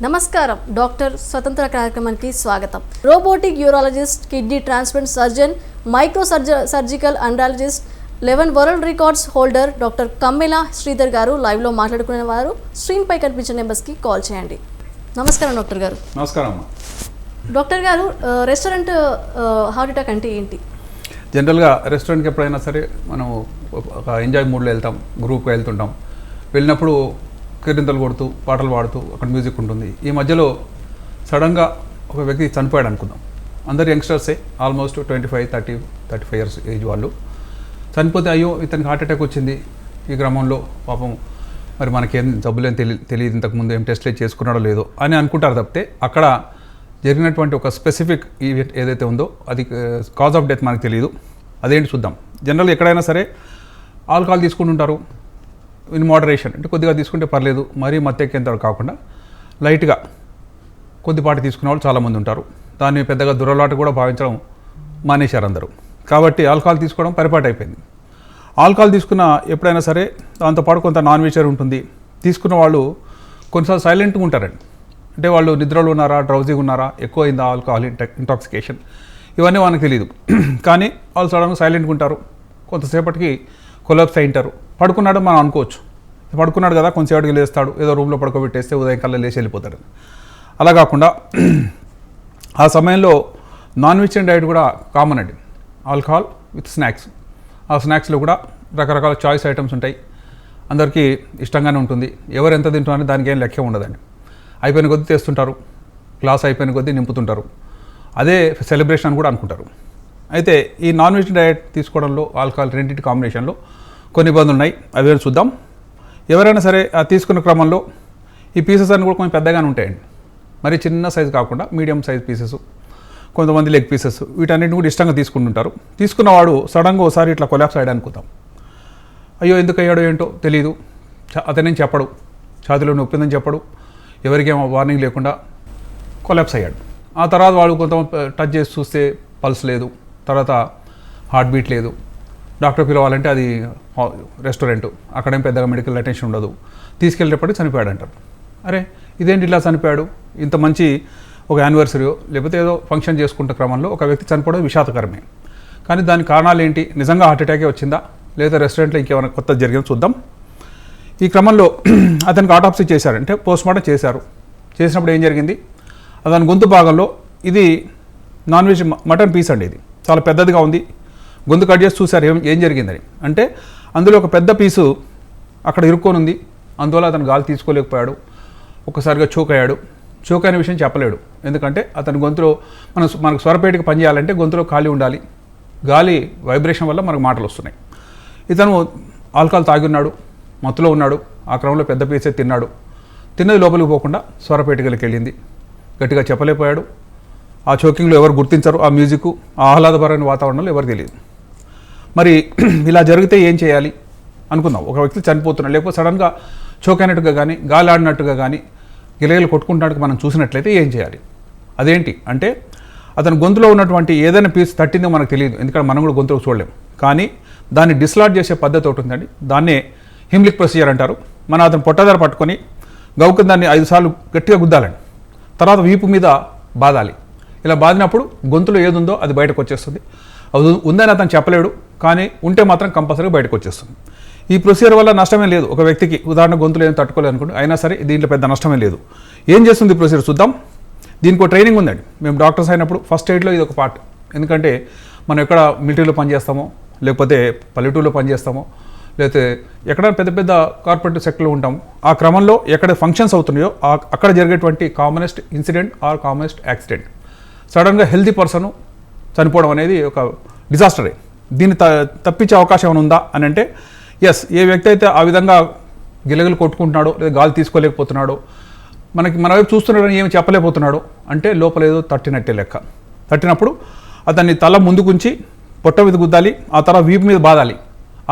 నమస్కారం. డాక్టర్ స్వతంత్ర కార్యక్రమానికి స్వాగతం. Robotic urologist, kidney transplant surgeon, micro surgical andrologist, 11 world records holder doctor Kammela Sridhar గారు లైవ్లో మాట్లాడుకునే వారు. స్క్రీన్ పై కనిపించే నెంబర్స్కి కాల్ చేయండి. నమస్కారం డాక్టర్ గారు. నమస్కారం. డాక్టర్ గారు, రెస్టారెంట్ హార్ట్ అటాక్ అంటే ఏంటి? జనరల్గా రెస్టారెంట్కి ఎప్పుడైనా సరే మనం ఒక ఎంజాయ్ మూడ్లో వెళ్తాం, గ్రూప్గా వెళ్తుంటాం. వెళ్ళినప్పుడు కిరింతలు కొడుతూ పాటలు పాడుతూ అక్కడ మ్యూజిక్ ఉంటుంది. ఈ మధ్యలో సడన్గా ఒక వ్యక్తి చనిపోయాడు అనుకుందాం. అందరు యంగ్స్టర్సే, ఆల్మోస్ట్ 25-35 ఇయర్స్ ఏజ్ వాళ్ళు. చనిపోతే అయ్యో ఇతనికి హార్ట్ అటాక్ వచ్చింది. ఈ క్రమంలో పాపం మరి మనకేం జబ్బులేం తెలియదు, ఇంతకుముందు ఏం టెస్ట్లే చేసుకున్నాడో లేదో అని అనుకుంటారు తప్పితే అక్కడ జరిగినటువంటి ఒక స్పెసిఫిక్ ఈవెంట్ ఏదైతే ఉందో అది కాజ్ ఆఫ్ డెత్ మనకు తెలియదు. అదేంటి చూద్దాం. జనరల్గా ఎక్కడైనా సరే ఆల్కహాల్ తీసుకుంటుంటారు ఇన్ మోడరేషన్, అంటే కొద్దిగా తీసుకుంటే పర్లేదు, మరీ మత్తెక్కేంత కాకుండా లైట్గా కొద్దిపాటి తీసుకునే వాళ్ళు చాలామంది ఉంటారు. దాన్ని పెద్దగా దురలవాటు కూడా భావించడం మానేశారు అందరూ. కాబట్టి ఆల్కహాల్ తీసుకోవడం పరిపాటి అయిపోయింది. ఆల్కహాల్ తీసుకున్న ఎప్పుడైనా సరే దాంతోపాటు కొంత నాన్ వెజ్ ఉంటుంది. తీసుకున్న వాళ్ళు కొన్నిసార్లు సైలెంట్గా ఉంటారండి. అంటే వాళ్ళు నిద్రలో ఉన్నారా, డ్రౌజీగా ఉన్నారా, ఎక్కువ అయిందా ఆల్కహాల్ ఇంటాక్సికేషన్, ఇవన్నీ మనకు తెలియదు. కానీ వాళ్ళు సడన్గా సైలెంట్గా ఉంటారు. కొంతసేపటికి కొలాప్స్ అయి ఉంటారు. పడుకున్నాడు మనం అనుకోవచ్చు, పడుకున్నాడు కదా కొంతసేపటికి లేస్తాడు, ఏదో రూమ్లో పడుకోబెట్టేస్తే ఉదయం కల్లా లేచి వెళ్ళిపోతాడు. అలా కాకుండా ఆ సమయంలో నాన్ వెజ్ డైట్ కూడా కామన్ అండి. Alcohol with snacks. ఆ స్నాక్స్లో కూడా రకరకాల చాయిస్ ఐటమ్స్ ఉంటాయి. అందరికీ ఇష్టంగానే ఉంటుంది. ఎవరు ఎంత తింటున్నారని దానికి ఏం లెక్క ఉండదండి. అయిపోయిన కొద్దీ తెస్తుంటారు, గ్లాస్ అయిపోయిన కొద్దీ నింపుతుంటారు. అదే సెలబ్రేషన్ అని కూడా అనుకుంటారు. అయితే ఈ నాన్ వెజ్ డైట్ తీసుకోవడంలో ఆల్కహాల్ రెండింటి కాంబినేషన్లో కొన్ని ఇబ్బందులు ఉన్నాయి. అవి చూద్దాం. ఎవరైనా సరే ఆ తీసుకున్న క్రమంలో ఈ పీసెస్ అన్నీ కూడా కొంచెం పెద్దగానే ఉంటాయండి. మరి చిన్న సైజు కాకుండా మీడియం సైజ్ పీసెస్, కొంతమంది లెగ్ పీసెస్, వీటన్నిటిని కూడా ఇష్టంగా తీసుకుంటుంటారు. తీసుకున్నవాడు సడన్గా ఒకసారి ఇట్లా కొలాప్స్ అయ్యాడు అనుకుందాం. అయ్యో ఎందుకు అయ్యాడో ఏంటో తెలియదు, అతనేం చెప్పడు, ఛాతీలో నొప్పిందని చెప్పడు, ఎవరికేమో వార్నింగ్ లేకుండా కొలాప్స్ అయ్యాడు. ఆ తర్వాత వాడు కొంత టచ్ చేసి చూస్తే పల్స్ లేదు, తర్వాత హార్ట్ బీట్ లేదు. డాక్టర్ పిలవాలంటే అది రెస్టారెంట్, అక్కడేం పెద్దగా మెడికల్ అటెన్షన్ ఉండదు. తీసుకెళ్ళేటప్పటికి చనిపోయాడు అంటారు. అరే ఇదేంటి ఇలా చనిపోయాడు, ఇంత మంచి ఒక యానివర్సరీయో లేకపోతే ఏదో ఫంక్షన్ చేసుకుంటే క్రమంలో ఒక వ్యక్తి చనిపోవడం విషాదకరమే. కానీ దాని కారణాలు ఏంటి, నిజంగా హార్ట్ అటాకే వచ్చిందా లేదా రెస్టారెంట్లో ఇంకేమైనా కొత్త జరిగిందో చూద్దాం. ఈ క్రమంలో అతనికి ఆటాప్సీ చేశారు, అంటే పోస్ట్మార్టం చేశారు. చేసినప్పుడు ఏం జరిగింది, అతని గొంతు భాగంలో ఇది నాన్ వెజ్ మటన్ పీస్ అండి, ఇది చాలా పెద్దదిగా ఉంది. గొంతు కట్ చేసి చూశారు ఏం జరిగిందని. అంటే అందులో ఒక పెద్ద పీసు అక్కడ ఇరుక్కొని ఉంది. అందువల్ల అతను గాలి తీసుకోలేకపోయాడు, ఒక్కసారిగా చోక్ అయ్యాడు. చోక్ అయిన విషయం చెప్పలేడు, ఎందుకంటే అతని గొంతులో మనకు స్వరపేటికి పనిచేయాలంటే గొంతులో ఖాళీ ఉండాలి. గాలి వైబ్రేషన్ వల్ల మనకు మాటలు వస్తున్నాయి. ఇతను ఆల్కహాల్ తాగి ఉన్నాడు, మత్తులో ఉన్నాడు. ఆ క్రమంలో పెద్ద పీసే తిన్నాడు. తిన్నది లోపలికి పోకుండా స్వరపేటికలకి వెళ్ళింది. గట్టిగా చెప్పలేకపోయాడు. ఆ చోకింగ్లో ఎవరు గుర్తించరు, ఆ మ్యూజిక్, ఆ ఆహ్లాదపరమైన వాతావరణంలో ఎవరు తెలియదు. మరి ఇలా జరిగితే ఏం చేయాలి అనుకుందాం. ఒక వ్యక్తి చనిపోతున్నాడు, లేకపోతే సడన్గా చోక్ అయినట్టుగా కానీ గాలి ఆడినట్టుగా కానీ గిలగిలు కొట్టుకుంటున్నట్టుగా మనం చూసినట్లయితే ఏం చేయాలి? అదేంటి అంటే అతని గొంతులో ఉన్నటువంటి ఏదైనా పీస్ తట్టిందో మనకు తెలియదు, ఎందుకంటే మనం కూడా గొంతులో చూడలేము. కానీ దాన్ని డిస్లాట్ చేసే పద్ధతి ఒకటి ఉందండి. దాన్నే హిమ్లిక్ ప్రొసీజర్ అంటారు. మనం అతను పొట్టధర పట్టుకొని గౌకు దాన్ని 5 సార్లు గట్టిగా గుద్దాలండి. తర్వాత వీపు మీద బాదాలి. ఇలా బాదినప్పుడు గొంతులో ఏది ఉందో అది బయటకు వచ్చేస్తుంది. అది ఉందని అతను చెప్పలేడు, కానీ ఉంటే మాత్రం కంపల్సరీగా బయటకు వచ్చేస్తుంది. ఈ ప్రొసీజర్ వల్ల నష్టమే లేదు. ఒక వ్యక్తికి ఉదాహరణ గొంతులో ఏం తట్టుకోలేదు అనుకోండి, అయినా సరే దీంట్లో పెద్ద నష్టమే లేదు. ఏం చేస్తుంది ప్రొసీజర్ చూద్దాం. దీనికి ఒక ట్రైనింగ్ ఉందండి. మేము డాక్టర్స్ అయినప్పుడు ఫస్ట్ ఎయిడ్లో ఇది ఒక పార్ట్. ఎందుకంటే మనం ఎక్కడ మిలిటరీలో పనిచేస్తామో, లేకపోతే పల్లెటూరులో పనిచేస్తామో, లేకపోతే ఎక్కడ పెద్ద పెద్ద కార్పొరేట్ సెక్టర్లో ఉంటాము, ఆ క్రమంలో ఎక్కడ ఫంక్షన్స్ అవుతున్నాయో అక్కడ జరిగేటువంటి commonest incident or commonest accident, సడన్గా హెల్తీ పర్సన్ చనిపోవడం అనేది ఒక డిజాస్టరే. దీన్ని తప్పించే అవకాశం ఏమైనా ఉందా అని అంటే ఎస్. ఏ వ్యక్తి అయితే ఆ విధంగా గిలగిలు కొట్టుకుంటున్నాడో లేదా గాలి తీసుకోలేకపోతున్నాడో, మన వైపు చూస్తున్నాడని ఏమి చెప్పలేకపోతున్నాడో అంటే లోపల ఏదో తట్టినట్టే లెక్క. తట్టినప్పుడు అతన్ని తల ముందుకుంచి పొట్ట మీద గుద్దాలి, ఆ తర్వాత వీపు మీద బాదాలి.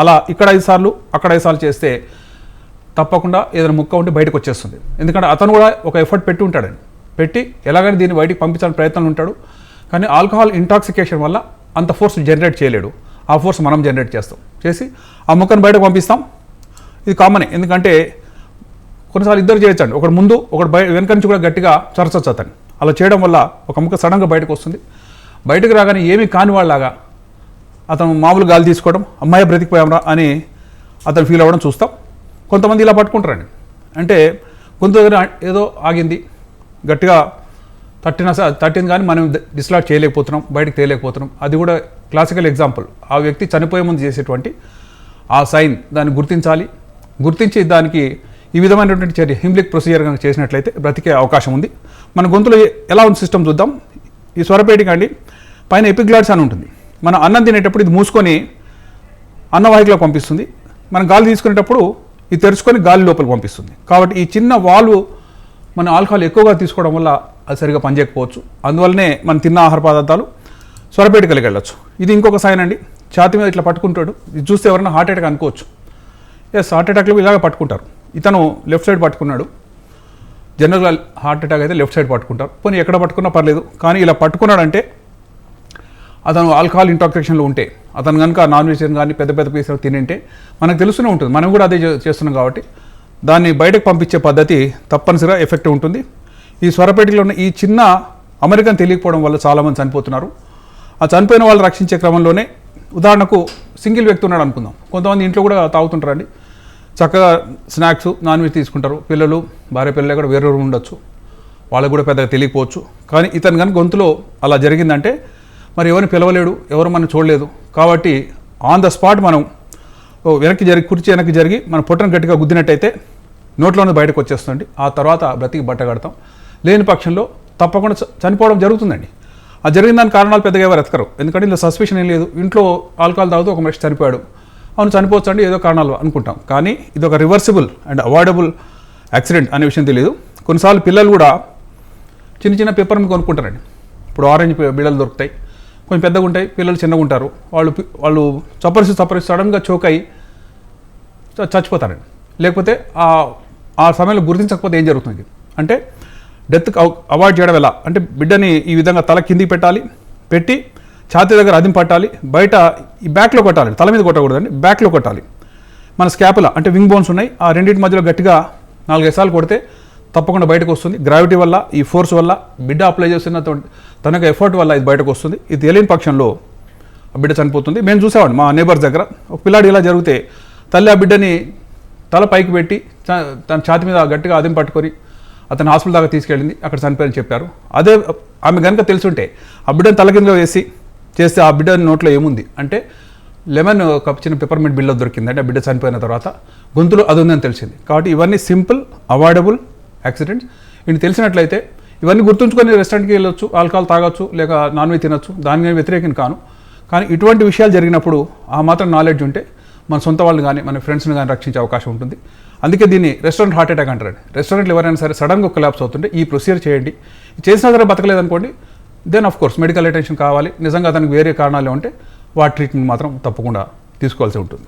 అలా ఇక్కడ 5 సార్లు అక్కడ 5 సార్లు చేస్తే తప్పకుండా ఏదైనా ముక్క ఉంటే బయటకు వచ్చేస్తుంది. ఎందుకంటే అతను కూడా ఒక ఎఫర్ట్ పెట్టి ఉంటాడండి. పెట్టి ఎలాగైనా దీన్ని బయటికి పంపించాలని ప్రయత్నంలో ఉంటాడు. కానీ ఆల్కహాల్ ఇంటాక్సికేషన్ వల్ల అంత ఫోర్స్ జనరేట్ చేయలేడు. ఆ ఫోర్స్ మనం జనరేట్ చేస్తాం, చేసి ఆ ముక్కను బయటకు పంపిస్తాం. ఇది కామనే, ఎందుకంటే కొన్నిసార్లు ఇద్దరు చేయొచ్చండి, ఒకటి ముందు ఒకటి వెనక నుంచి కూడా గట్టిగా చరచచ్చు అతను. అలా చేయడం వల్ల ఒక ముక్క సడన్గా బయటకు వస్తుంది. బయటకు రాగానే ఏమీ కాని వాళ్ళలాగా అతను మామూలు గాలి తీసుకోవడం, అమ్మాయి బ్రతికిపోయామరా అని అతను ఫీల్ అవ్వడం చూస్తాం. కొంతమంది ఇలా పట్టుకుంటారండి, అంటే గొంతు దగ్గర ఏదో ఆగింది, గట్టిగా తట్టింది కానీ మనం డిస్లాట్ చేయలేకపోతున్నాం, బయటకు తేయలేకపోతున్నాం. అది కూడా క్లాసికల్ ఎగ్జాంపుల్. ఆ వ్యక్తి చనిపోయే ముందు చేసేటువంటి ఆ సైన్, దాన్ని గుర్తించి దానికి ఈ విధమైనటువంటి చర్య హిమ్లిక్ ప్రొసీజర్ కనుక చేసినట్లయితే బ్రతికే అవకాశం ఉంది. మన గొంతులో ఎలా ఉంది సిస్టమ్ చూద్దాం. ఈ స్వరపేటిక అండి పైన ఎపిగ్లాట్స్ అని ఉంటుంది. మనం అన్నం తినేటప్పుడు ఇది మూసుకొని అన్నవాహికలో పంపిస్తుంది, మనం గాలి తీసుకునేటప్పుడు ఇది తెరుచుకొని గాలి లోపలికి పంపిస్తుంది. కాబట్టి ఈ చిన్న వాల్వ్ మన ఆల్కహాల్ ఎక్కువగా తీసుకోవడం వల్ల అది సరిగా పనిచేయకపోవచ్చు. అందువల్లనే మనం తిన్న ఆహార పదార్థాలు స్వరపేటికలకి వెళ్ళచ్చు. ఇది ఇంకొక సైన్ అండి, ఛాతి మీద ఇట్లా పట్టుకుంటాడు. ఇది చూస్తే ఎవరైనా హార్ట్ అటాక్ అనుకోవచ్చు. ఎస్, హార్ట్ అటాక్లో ఇలాగ పట్టుకుంటారు. ఇతను లెఫ్ట్ సైడ్ పట్టుకున్నాడు. జనరల్గా హార్ట్ అటాక్ అయితే లెఫ్ట్ సైడ్ పట్టుకుంటారు, పోనీ ఎక్కడ పట్టుకున్నా పర్లేదు. కానీ ఇలా పట్టుకున్నాడంటే అతను ఆల్కహాల్ ఇంటాక్సికేషన్లో ఉంటే, అతను కనుక నాన్ వెజిటేరియన్ కానీ పెద్ద పెద్ద పీసులు తింటే మనకు తెలుస్తూనే ఉంటుంది. మనం కూడా అదే చేస్తున్నాం కాబట్టి దాన్ని బయటకు పంపించే పద్ధతి తప్పనిసరిగా ఎఫెక్టివ్ ఉంటుంది. ఈ స్వరపేటికలో ఉన్న ఈ చిన్న అమెరికన్ తెలియకపోవడం వల్ల చాలామంది చనిపోతున్నారు. ఆ చనిపోయిన వాళ్ళు రక్షించే క్రమంలోనే, ఉదాహరణకు సింగిల్ వ్యక్తి ఉన్నాడు అనుకుందాం, కొంతమంది ఇంట్లో కూడా తాగుతుంటారండి, చక్కగా స్నాక్స్ నాన్ వెజ్ తీసుకుంటారు. పిల్లలు భార్య పిల్లలు కూడా వేరే ఉండొచ్చు, వాళ్ళకు కూడా పెద్దగా తెలియకపోవచ్చు. కానీ ఇతను కనుక గొంతులో అలా జరిగిందంటే మరి ఎవరిని పిలవలేడు, ఎవరు మనం చూడలేదు. కాబట్టి ఆన్ ద స్పాట్ మనం కుర్చీ వెనక్కి జరిగి మన పొట్టను గట్టిగా గుద్దినట్టయితే నోట్లోనే బయటకు వచ్చేస్తుంది. ఆ తర్వాత బ్రతికి బట్ట కడతాం. లేని పక్షంలో తప్పకుండా చనిపోవడం జరుగుతుందండి. ఆ జరిగిన దాని కారణాలు పెద్దగా ఎవరు ఎతకరు, ఎందుకంటే ఇలా సస్పెషన్ ఏం లేదు. ఇంట్లో ఆల్కహాల్ తాగుతూ ఒక మనిషి చనిపోయాడు, అవును చనిపోవచ్చు అండి, ఏదో కారణాలు అనుకుంటాం. కానీ ఇది ఒక రివర్సిబుల్ అండ్ అవాయిడబుల్ యాక్సిడెంట్ అనే విషయం తెలియదు. కొన్నిసార్లు పిల్లలు కూడా చిన్న చిన్న పేపర్ని కొనుక్కుంటారండి. ఇప్పుడు ఆరెంజ్ బిళ్ళలు దొరుకుతాయి, కొంచెం పెద్దగా ఉంటాయి, పిల్లలు చిన్నగా ఉంటారు. వాళ్ళు చప్పరిసి సడన్గా చోక్ అయ్యి చచ్చిపోతారండి. లేకపోతే ఆ సమయంలో గుర్తించకపోతే ఏం జరుగుతుంది అంటే డెత్ అవాయిడ్ చేయడం ఎలా అంటే, బిడ్డని ఈ విధంగా తల కిందికి పెట్టి ఛాతీ దగ్గర అదిం పట్టాలి, బయట ఈ బ్యాక్లో కొట్టాలి, తల మీద కొట్టకూడదండి, బ్యాక్లో కొట్టాలి. మన స్కాపులా అంటే వింగ్ బోన్స్ ఉన్నాయి, ఆ రెండింటి మధ్యలో గట్టిగా 4-5 సార్లు కొడితే తప్పకుండా బయటకు వస్తుంది. గ్రావిటీ వల్ల, ఈ ఫోర్స్ వల్ల, బిడ్డ అప్లై చేస్తున్న తన యొక్క ఎఫర్ట్ వల్ల ఇది బయటకు వస్తుంది. ఇది తెలియని పక్షంలో ఆ బిడ్డ చనిపోతుంది. మేము చూసామండి మా నేబర్స్ దగ్గర, ఒక పిల్లాడు ఇలా జరిగితే తల్లి ఆ బిడ్డని తల పైకి పెట్టి తన ఛాతి మీద గట్టిగా అదిం పట్టుకొని అతను హాస్పిటల్ దాకా తీసుకెళ్ళింది, అక్కడ చనిపోయారని చెప్పారు. అదే ఆమె కనుక తెలుసుంటే ఆ బిడ్డను తల కింద చేస్తే ఆ బిడ్డ నోట్లో ఏముంది అంటే లెమన్ ఒక చిన్న పెప్పర్మెంట్ బిళ్ళ దొరికింది, అంటే ఆ బిడ్డ చనిపోయిన తర్వాత గొంతులో అది ఉందని తెలిసింది. కాబట్టి ఇవన్నీ సింపుల్ అవాయిడబుల్ యాక్సిడెంట్స్. ఇది తెలిసినట్లయితే ఇవన్నీ గుర్తుంచుకొని రెస్టారెంట్కి వెళ్ళొచ్చు, ఆల్కహాల్ తాగొచ్చు, లేక నాన్ వెజ్ తినొచ్చు, దాని వ్యతిరేకం కాను. కానీ ఇటువంటి విషయాలు జరిగినప్పుడు ఆ మాత్రం నాలెడ్జ్ ఉంటే మన సొంత వాళ్ళని కానీ మన ఫ్రెండ్స్ని కానీ రక్షించే అవకాశం ఉంటుంది. అందుకే దీన్ని రెస్టారెంట్ హార్ట్ అటాక్ అంటారు. రెస్టారెంట్లో ఎవరైనా సరే సడన్గా కొలాప్స్ అవుతుంటే ఈ ప్రొసీజర్ చేయండి. చేసినా సరే బతకలేదనుకోండి, then of course medical attention కావాలి. నిజంగా అతనికి వేరే కారణాలు ఉంటే వాటి ట్రీట్మెంట్ మాత్రం తప్పకుండా తీసుకోవాల్సి ఉంటుంది.